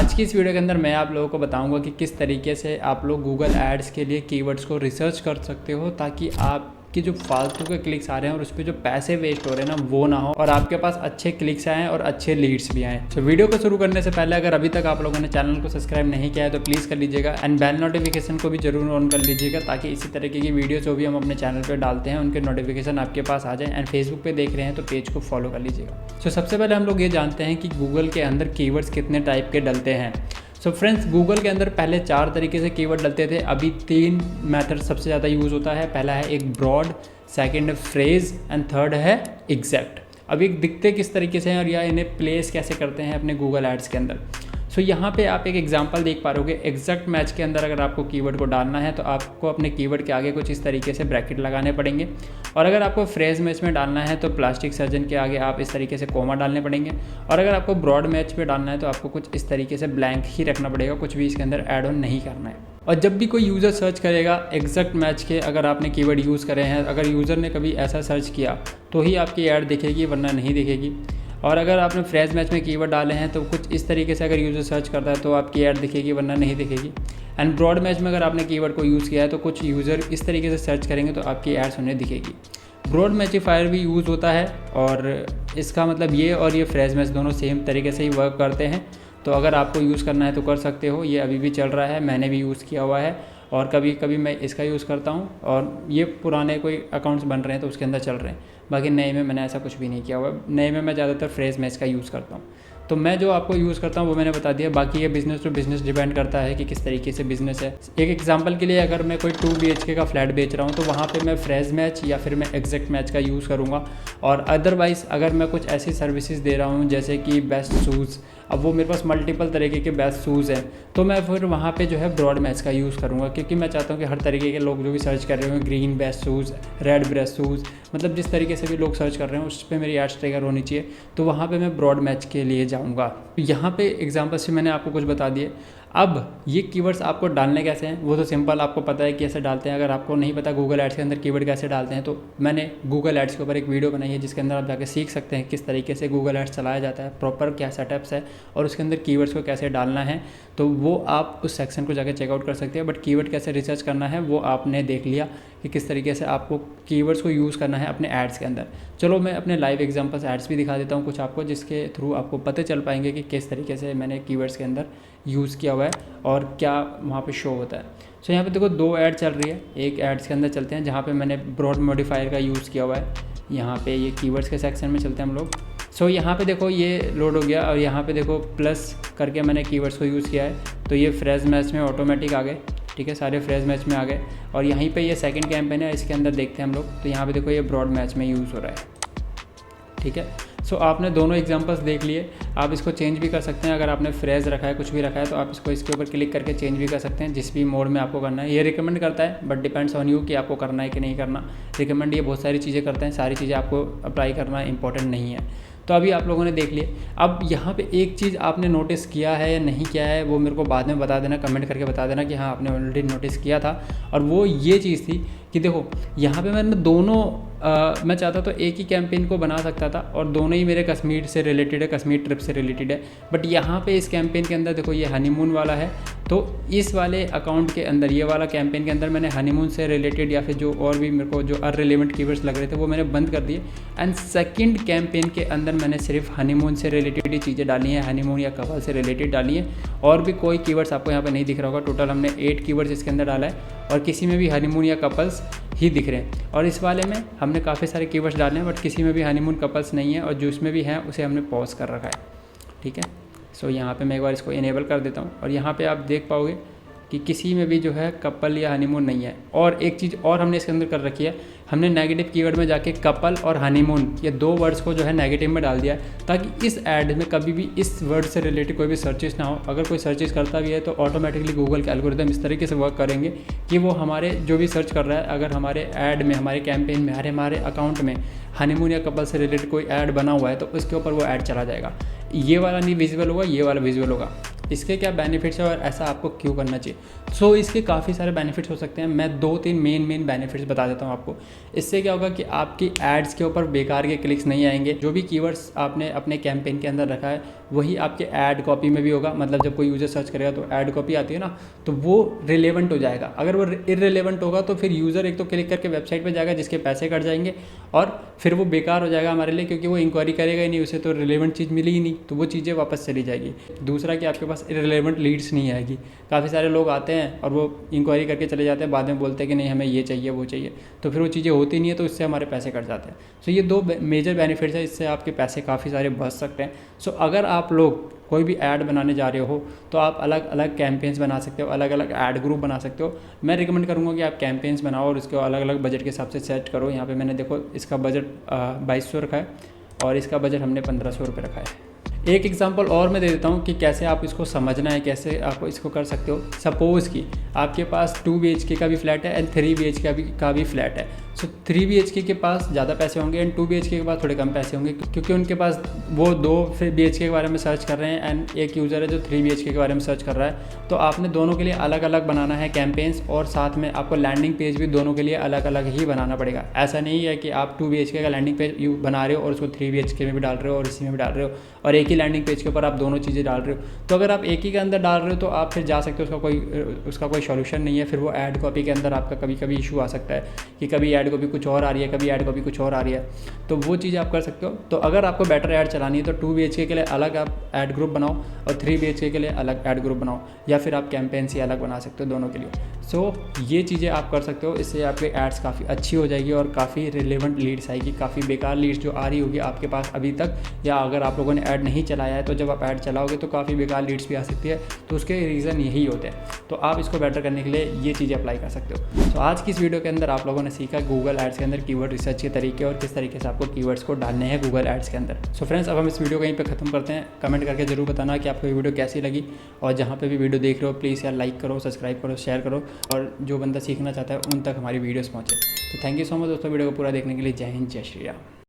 आज की इस वीडियो के अंदर मैं आप लोगों को बताऊंगा कि किस तरीके से आप लोग गूगल एड्स के लिए कीवर्ड्स को रिसर्च कर सकते हो ताकि आपके जो फालतू के क्लिक्स आ रहे हैं और उस पर जो पैसे वेस्ट हो रहे हैं ना वो ना हो और आपके पास अच्छे क्लिक्स आएँ और अच्छे लीड्स भी आएँ। तो वीडियो को शुरू करने से पहले अगर अभी तक आप लोगों ने चैनल को सब्सक्राइब नहीं किया है तो प्लीज़ कर लीजिएगा एंड बेल नोटिफिकेशन को भी जरूर ऑन कर लीजिएगा ताकि इसी तरीके की वीडियो जो भी हम अपने चैनल पर डालते हैं उनके नोटिफिकेशन आपके पास आ जाए। एंड फेसबुक पे देख रहे हैं तो पेज को फॉलो कर लीजिएगा। तो सबसे पहले हम लोग ये जानते हैं कि गूगल के अंदर कीवर्ड्स कितने टाइप के डलते हैं। सो फ्रेंड्स, गूगल के अंदर पहले 4 तरीके से कीवर्ड डलते थे, अभी 3 मेथड सबसे ज़्यादा यूज़ होता है। पहला है एक ब्रॉड, सेकंड है फ्रेज एंड थर्ड है एग्जैक्ट। अब ये दिखते किस तरीके से हैं और या इन्हें प्लेस कैसे करते हैं अपने गूगल एड्स के अंदर। सो यहाँ पे आप एक एग्जांपल देख पा रहोगे। एग्जैक्ट मैच के अंदर अगर आपको कीवर्ड को डालना है तो आपको अपने कीवर्ड के आगे कुछ इस तरीके से ब्रैकेट लगाने पड़ेंगे, और अगर आपको फ्रेज मैच में डालना है तो प्लास्टिक सर्जन के आगे आप इस तरीके से कोमा डालने पड़ेंगे, और अगर आपको ब्रॉड मैच में डालना है तो आपको कुछ इस तरीके से ब्लैंक ही रखना पड़ेगा, कुछ भी इसके अंदर ऐड ऑन नहीं करना है। और जब भी कोई यूज़र सर्च करेगा एग्जैक्ट मैच के अगर आपने कीवर्ड यूज़ करे हैं, अगर यूज़र ने कभी ऐसा सर्च किया तो ही आपकी ऐड दिखेगी वरना नहीं दिखेगी। और अगर आपने फ्रेज मैच में कीवर्ड डाले हैं तो कुछ इस तरीके से अगर यूज़र सर्च करता है तो आपकी ऐड दिखेगी वरना नहीं दिखेगी। एंड ब्रॉड मैच में अगर आपने कीवर्ड को यूज़ किया है तो कुछ यूज़र इस तरीके से सर्च करेंगे तो आपकी एड्स उन्हें दिखेगी। ब्रॉड मैचिफायर भी यूज़ होता है और इसका मतलब ये और ये फ्रेज मैच दोनों सेम तरीके से ही वर्क करते हैं। तो अगर आपको यूज़ करना है तो कर सकते हो, ये अभी भी चल रहा है, मैंने भी यूज़ किया हुआ है और कभी कभी मैं इसका यूज़ करता हूँ। और ये पुराने कोई अकाउंट्स बन रहे हैं तो उसके अंदर चल रहे हैं, बाकी नए में मैंने ऐसा कुछ भी नहीं किया हुआ। नए में मैं ज़्यादातर फ्रेज मैच का यूज़ करता हूँ। तो मैं जो आपको यूज़ करता हूँ वो मैंने बता दिया। बाकी ये बिज़नेस टू बिज़नेस डिपेंड करता है कि किस तरीके से बिज़नेस है। एक एग्जांपल के लिए अगर मैं कोई 2 BHK का फ्लैट बेच रहा हूँ तो वहाँ पे मैं फ्रेज मैच या फिर मैं एग्जैक्ट मैच का यूज़ करूँगा। और अदरवाइज़ अगर मैं कुछ ऐसी सर्विसेज दे रहा हूँ जैसे कि बेस्ट शूज़, अब वो मेरे पास मल्टीपल तरीके के बेस्ट शूज़ हैं तो मैं फिर वहाँ पे जो है ब्रॉड मैच का यूज़ करूँगा, क्योंकि मैं चाहता हूँ कि हर तरीके के लोग जो भी सर्च कर रहे हो, green best shoes, red best shoes, मतलब जिस तरीके से भी लोग सर्च कर रहे हैं उस पर मेरी एड्स ट्रिगर होनी चाहिए। तो वहाँ पे मैं ब्रॉड मैच के लिए जाऊँगा। यहाँ पे एग्जाम्पल से मैंने आपको कुछ बता दिए। अब ये कीवर्ड्स आपको डालने कैसे हैं वो तो सिंपल आपको पता है कैसे डालते हैं। अगर आपको नहीं पता गूगल एड्स के अंदर कीवर्ड कैसे डालते हैं तो मैंने गूगल एड्स के ऊपर एक वीडियो बनाई है जिसके अंदर आप जाके सीख सकते हैं किस तरीके से गूगल एड्स चलाया जाता है, प्रॉपर क्या सेटअप्स है और उसके अंदर कीवर्ड्स को कैसे डालना है। तो वो आप उस सेक्शन को जाकर चेकआउट कर सकते हैं। बट कीवर्ड कैसे रिसर्च करना है वो आपने देख लिया कि किस तरीके से आपको कीवर्ड्स को यूज़ करना है अपने एड्स के अंदर। चलो मैं अपने लाइव एग्जांपल्स एड्स भी दिखा देता हूँ कुछ आपको, जिसके थ्रू आपको पता चल पाएंगे कि किस तरीके से मैंने कीवर्ड्स के अंदर यूज़ किया हुआ है और क्या वहाँ पे शो होता है। सो यहाँ पे देखो 2 ऐड चल रही है। एक एड्स के अंदर चलते हैं जहाँ पे मैंने ब्रॉड मॉडिफायर का यूज़ किया हुआ है। यहाँ पे ये कीवर्ड्स के सेक्शन में चलते हैं हम लोग। सो यहाँ पे देखो ये लोड हो गया और यहाँ पे देखो प्लस करके मैंने कीवर्ड्स को यूज़ किया है तो ये फ्रेज मैच में ऑटोमेटिक आ गए। ठीक है, सारे फ्रेज मैच में आ गए। और यहीं पे ये सेकंड कैंपेन है, इसके अंदर देखते हैं हम लोग। तो यहाँ पे देखो ये ब्रॉड मैच में यूज़ हो रहा है। ठीक है, सो आपने दोनों एग्जांपल्स देख लिए। आप इसको चेंज भी कर सकते हैं। अगर आपने फ्रेज रखा है, कुछ भी रखा है तो आप इसको इसके ऊपर क्लिक करके चेंज भी कर सकते हैं जिस भी मोड में आपको करना है। ये रिकमेंड करता है बट डिपेंड्स ऑन यू कि आपको करना है कि नहीं करना। रिकमेंड ये बहुत सारी चीज़ें करते हैं, सारी चीज़ें आपको अप्लाई करना इंपॉर्टेंट नहीं है। तो अभी आप लोगों ने देख लिए। अब यहाँ पे एक चीज़ आपने नोटिस किया है या नहीं किया है वो मेरे को बाद में बता देना, कमेंट करके बता देना कि हाँ आपने ऑलरेडी नोटिस किया था। और वो ये चीज़ थी कि देखो यहाँ पे मैंने दोनों मैं चाहता तो एक ही कैंपेन को बना सकता था और दोनों ही मेरे कश्मीर से रिलेटेड है, कश्मीर ट्रिप से रिलेटेड है। बट यहाँ पे इस कैंपेन के अंदर देखो ये हनीमून वाला है तो इस वाले अकाउंट के अंदर, ये वाला कैंपेन के अंदर मैंने हनीमून से रिलेटेड या फिर जो और भी मेरे को जो अनरिलेवेंट कीवर्ड्स लग रहे थे वो मैंने बंद कर दिए। एंड सेकंड कैंपेन के अंदर मैंने सिर्फ हनीमून से रिलेटेड ही चीज़ें डाली हैं, हनीमून या कपल से रिलेटेड डाली है। और भी कोई कीवर्ड्स आपको यहाँ पर नहीं दिख रहा होगा। टोटल हमने 8 कीवर्ड्स इसके अंदर डाला है और किसी में भी हनीमून या कपल्स ही दिख रहे हैं। और इस वाले में हमने काफ़ी सारे कीवर्ड्स डाले हैं बट किसी में भी हनीमून कपल्स नहीं है और जो उसमें भी हैं उसे हमने पॉज कर रखा है। ठीक है, सो यहाँ पे मैं एक बार इसको इनेबल कर देता हूँ और यहाँ पे आप देख पाओगे कि किसी में भी जो है कपल या हनीमून नहीं है। और एक चीज़ और हमने इसके अंदर कर रखी है, हमने नेगेटिव कीवर्ड में जाके कपल और हनीमून ये 2 वर्ड्स को जो है नेगेटिव में डाल दिया है ताकि इस ऐड में कभी भी इस वर्ड से रिलेटेड कोई भी सर्चेस ना हो। अगर कोई सर्चेस करता भी है तो ऑटोमेटिकली गूगल के एल्गोरिदम इस तरीके से वर्क करेंगे कि वो हमारे जो भी सर्च कर रहा है, अगर हमारे ऐड में, हमारे कैंपेन में, हमारे अकाउंट में हनीमून या कपल से रिलेटेड कोई ऐड बना हुआ है तो उसके ऊपर वो ऐड चला जाएगा। ये वाला नहीं विजिबल होगा, ये वाला विजिबल होगा। इसके क्या बेनिफिट्स है और ऐसा आपको क्यों करना चाहिए। सो इसके काफ़ी सारे बेनिफिट्स हो सकते हैं। मैं 2-3 मेन बेनिफिट्स बता देता हूँ आपको। इससे क्या होगा कि आपकी एड्स के ऊपर बेकार के क्लिक्स नहीं आएंगे। जो भी कीवर्ड्स आपने अपने कैंपेन के अंदर रखा है वही आपके ऐड कॉपी में भी होगा। मतलब जब कोई यूज़र सर्च करेगा तो ऐड कॉपी आती है ना, तो वो रिलेवेंट हो जाएगा। अगर वो इररिलेवेंट होगा तो फिर यूज़र एक तो क्लिक करके वेबसाइट पे जाएगा जिसके पैसे कट जाएंगे, और फिर वो बेकार हो जाएगा हमारे लिए, क्योंकि वो इंक्वायरी करेगा ही नहीं, उसे तो रिलेवेंट चीज़ मिली ही नहीं, तो वो चीज़ें वापस चली जाएगी। दूसरा कि आपके पास इररिलेवेंट लीड्स नहीं आएगी। काफ़ी सारे लोग आते हैं और वो इंक्वायरी करके चले जाते हैं, बाद में बोलते हैं कि नहीं हमें ये चाहिए वो चाहिए, तो फिर वो चीज़ें होती नहीं है, तो इससे हमारे पैसे कट जाते हैं। सो ये दो मेजर बेनिफिट्स है, इससे आपके पैसे काफ़ी सारे बच सकते हैं। सो अगर आप लोग कोई भी ऐड बनाने जा रहे हो तो आप अलग अलग कैंपेन्स बना सकते हो, अलग अलग ऐड ग्रुप बना सकते हो। मैं रिकमेंड करूँगा कि आप कैंपेन्स बनाओ और इसको अलग अलग बजट के हिसाब से सेट करो। यहाँ पे मैंने देखो इसका बजट 2200 रखा है और इसका बजट हमने 1500 रुपये रखा है। एक एग्जांपल और मैं दे देता हूँ कि कैसे आप इसको समझना है, कैसे आप इसको कर सकते हो। सपोज़ कि आपके पास 2 BHK का भी फ्लैट है एंड 3 BHK का भी फ्लैट है। सो 3 BHK के पास ज़्यादा पैसे होंगे एंड 2 BHK के पास थोड़े कम पैसे होंगे, क्योंकि उनके पास वो 2 BHK के बारे में सर्च कर रहे हैं एंड एक यूज़र है जो 3 BHK के बारे में सर्च कर रहा है। तो आपने दोनों के लिए अलग अलग बनाना है कैंपेन्स, और साथ में आपको लैंडिंग पेज भी दोनों के लिए अलग अलग ही बनाना पड़ेगा। ऐसा नहीं है कि आप 2 BHK का लैंडिंग पेज बना रहे हो और उसको 3 BHK में भी डाल रहे हो और इसी में भी डाल रहे हो, और एक ही लैंडिंग पेज के ऊपर आप दोनों चीज़ें डाल रहे हो। तो अगर आप एक ही के अंदर डाल रहे हो तो आप फिर जा सकते हो, उसका कोई सॉल्यूशन नहीं है। फिर वो ऐड कॉपी के अंदर आपका कभी कभी इशू आ सकता है कि कभी ऐड कॉपी कुछ और आ रही है, कभी ऐड कॉपी कुछ और आ रही है, तो वो चीज़ आप कर सकते हो। तो अगर आपको बेटर ऐड चलानी है तो 2 BHK के लिए अलग आप ऐड ग्रुप बनाओ और 3 BHK के लिए अलग ऐड ग्रुप बनाओ, या फिर आप कैंपेन ही अलग बना सकते हो दोनों के लिए। सो ये चीज़ें आप कर सकते हो, इससे आपके एड्स काफ़ी अच्छी हो जाएगी और काफ़ी रिलेवेंट लीड्स आएगी। काफ़ी बेकार लीड्स जो आ रही होगी आपके पास अभी तक, या अगर आप लोगों ने ऐड नहीं चलाया है तो जब आप ऐड चलाओगे तो काफ़ी बेकार लीड्स भी आ सकती है। तो उसके रीज़न यही होते हैं। तो आप इसको बेटर करने के लिए ये चीज़ें अप्लाई कर सकते हो। तो आज की इस वीडियो के अंदर आप लोगों ने सीखा गूगल एड्स के अंदर कीवर्ड रिसर्च के तरीके और किस तरीके से आपको कीवर्ड्स को डालने हैं गूगल एड्स के अंदर। सो फ्रेंड्स, अब हम इस वीडियो को यहीं पे ख़त्म करते हैं। कमेंट करके जरूर बताना कि आपको ये वीडियो कैसी लगी, और जहाँ पे भी वीडियो देख रहे हो प्लीज़ यार लाइक करो, सब्सक्राइब करो, शेयर करो, और जो बंदा सीखना चाहता है उन तक हमारी वीडियोस पहुँचे। तो थैंक यू सो मच दोस्तों वीडियो को पूरा देखने के लिए। जय हिंद, जय श्री राम।